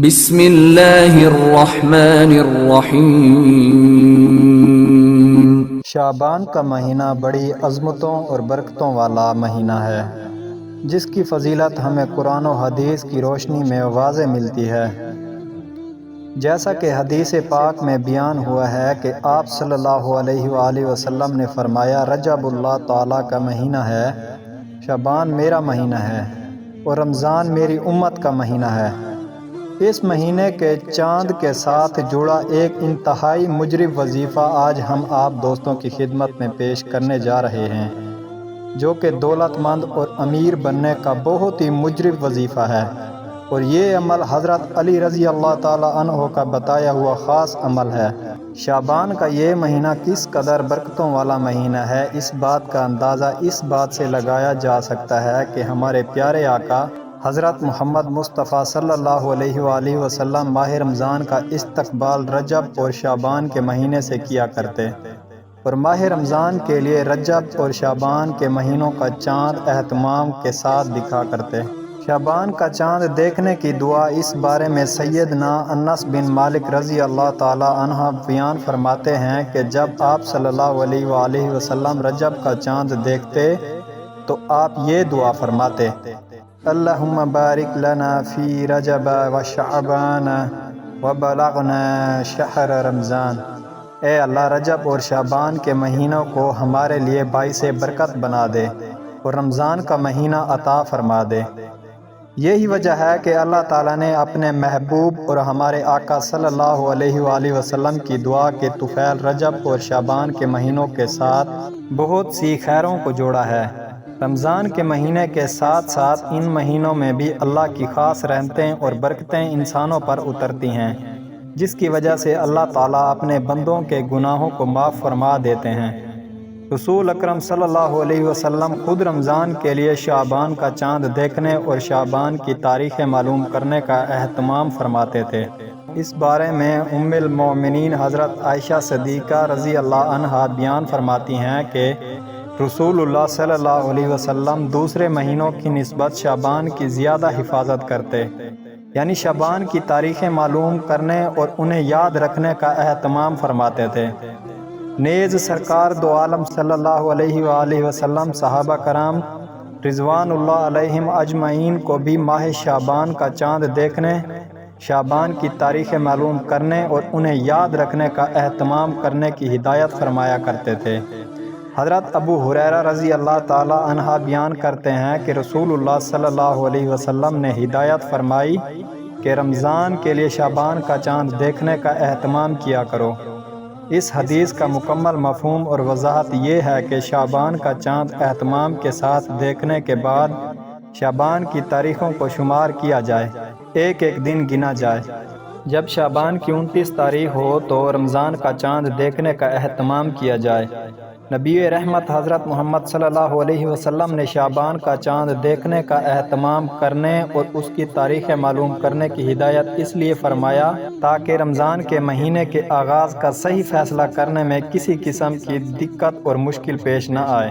بسم اللہ الرحمن الرحیم۔ شعبان کا مہینہ بڑی عظمتوں اور برکتوں والا مہینہ ہے، جس کی فضیلت ہمیں قرآن و حدیث کی روشنی میں واضح ملتی ہے۔ جیسا کہ حدیث پاک میں بیان ہوا ہے کہ آپ صلی اللہ علیہ وآلہ وسلم نے فرمایا، رجب اللہ تعالیٰ کا مہینہ ہے، شعبان میرا مہینہ ہے اور رمضان میری امت کا مہینہ ہے۔ اس مہینے کے چاند کے ساتھ جڑا ایک انتہائی مجرب وظیفہ آج ہم آپ دوستوں کی خدمت میں پیش کرنے جا رہے ہیں، جو کہ دولت مند اور امیر بننے کا بہت ہی مجرب وظیفہ ہے، اور یہ عمل حضرت علی رضی اللہ تعالیٰ عنہ کا بتایا ہوا خاص عمل ہے۔ شعبان کا یہ مہینہ کس قدر برکتوں والا مہینہ ہے، اس بات کا اندازہ اس بات سے لگایا جا سکتا ہے کہ ہمارے پیارے آقا حضرت محمد مصطفیٰ صلی اللہ علیہ وآلہ وسلم ماہ رمضان کا استقبال رجب اور شعبان کے مہینے سے کیا کرتے، اور ماہ رمضان کے لیے رجب اور شعبان کے مہینوں کا چاند اہتمام کے ساتھ دکھا کرتے۔ شعبان کا چاند دیکھنے کی دعا، اس بارے میں سیدنا انس بن مالک رضی اللہ تعالی عنہ بیان فرماتے ہیں کہ جب آپ صلی اللہ علیہ وآلہ وسلم رجب کا چاند دیکھتے تو آپ یہ دعا فرماتے، اللہم بارک لنا فی رجب و شعبان و بلغنا شہر رمضان۔ اے اللہ، رجب اور شعبان کے مہینوں کو ہمارے لیے باعث برکت بنا دے اور رمضان کا مہینہ عطا فرما دے۔ یہی وجہ ہے کہ اللہ تعالیٰ نے اپنے محبوب اور ہمارے آقا صلی اللہ علیہ وآلہ وسلم کی دعا کے طفیل رجب اور شعبان کے مہینوں کے ساتھ بہت سی خیروں کو جوڑا ہے۔ رمضان کے مہینے کے ساتھ ساتھ ان مہینوں میں بھی اللہ کی خاص رحمتیں اور برکتیں انسانوں پر اترتی ہیں، جس کی وجہ سے اللہ تعالیٰ اپنے بندوں کے گناہوں کو معاف فرما دیتے ہیں۔ رسول اکرم صلی اللہ علیہ وسلم خود رمضان کے لیے شعبان کا چاند دیکھنے اور شعبان کی تاریخ معلوم کرنے کا اہتمام فرماتے تھے۔ اس بارے میں ام المومنین حضرت عائشہ صدیقہ رضی اللہ عنہا بیان فرماتی ہیں کہ رسول اللہ صلی اللہ علیہ وسلم دوسرے مہینوں کی نسبت شعبان کی زیادہ حفاظت کرتے، یعنی شعبان کی تاریخیں معلوم کرنے اور انہیں یاد رکھنے کا اہتمام فرماتے تھے۔ نیز سرکار دو عالم صلی اللہ علیہ وآلہ وسلم صحابہ کرام رضوان اللہ علیہم اجمعین کو بھی ماہ شعبان کا چاند دیکھنے، شعبان کی تاریخیں معلوم کرنے اور انہیں یاد رکھنے کا اہتمام کرنے کی ہدایت فرمایا کرتے تھے۔ حضرت ابو ہریرہ رضی اللہ تعالی عنہ بیان کرتے ہیں کہ رسول اللہ صلی اللہ علیہ وسلم نے ہدایت فرمائی کہ رمضان کے لیے شعبان کا چاند دیکھنے کا اہتمام کیا کرو۔ اس حدیث کا مکمل مفہوم اور وضاحت یہ ہے کہ شعبان کا چاند اہتمام کے ساتھ دیکھنے کے بعد شعبان کی تاریخوں کو شمار کیا جائے، ایک ایک دن گنا جائے۔ جب شعبان کی 29 تاریخ ہو تو رمضان کا چاند دیکھنے کا اہتمام کیا جائے۔ نبی رحمت حضرت محمد صلی اللہ علیہ وسلم نے شعبان کا چاند دیکھنے کا اہتمام کرنے اور اس کی تاریخیں معلوم کرنے کی ہدایت اس لیے فرمایا تاکہ رمضان کے مہینے کے آغاز کا صحیح فیصلہ کرنے میں کسی قسم کی دقت اور مشکل پیش نہ آئے۔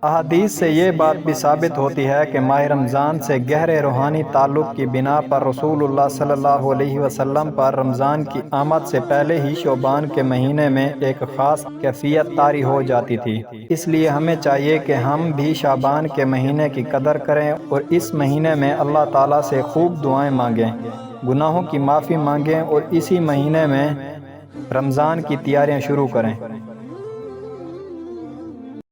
احادیث سے یہ بات بھی ثابت ہوتی ہے کہ ماہ رمضان سے گہرے روحانی تعلق کی بنا پر رسول اللہ صلی اللہ علیہ وسلم پر رمضان کی آمد سے پہلے ہی شعبان کے مہینے میں ایک خاص کیفیت طاری ہو جاتی تھی۔ اس لیے ہمیں چاہیے کہ ہم بھی شعبان کے مہینے کی قدر کریں اور اس مہینے میں اللہ تعالیٰ سے خوب دعائیں مانگیں، گناہوں کی معافی مانگیں اور اسی مہینے میں رمضان کی تیاریاں شروع کریں۔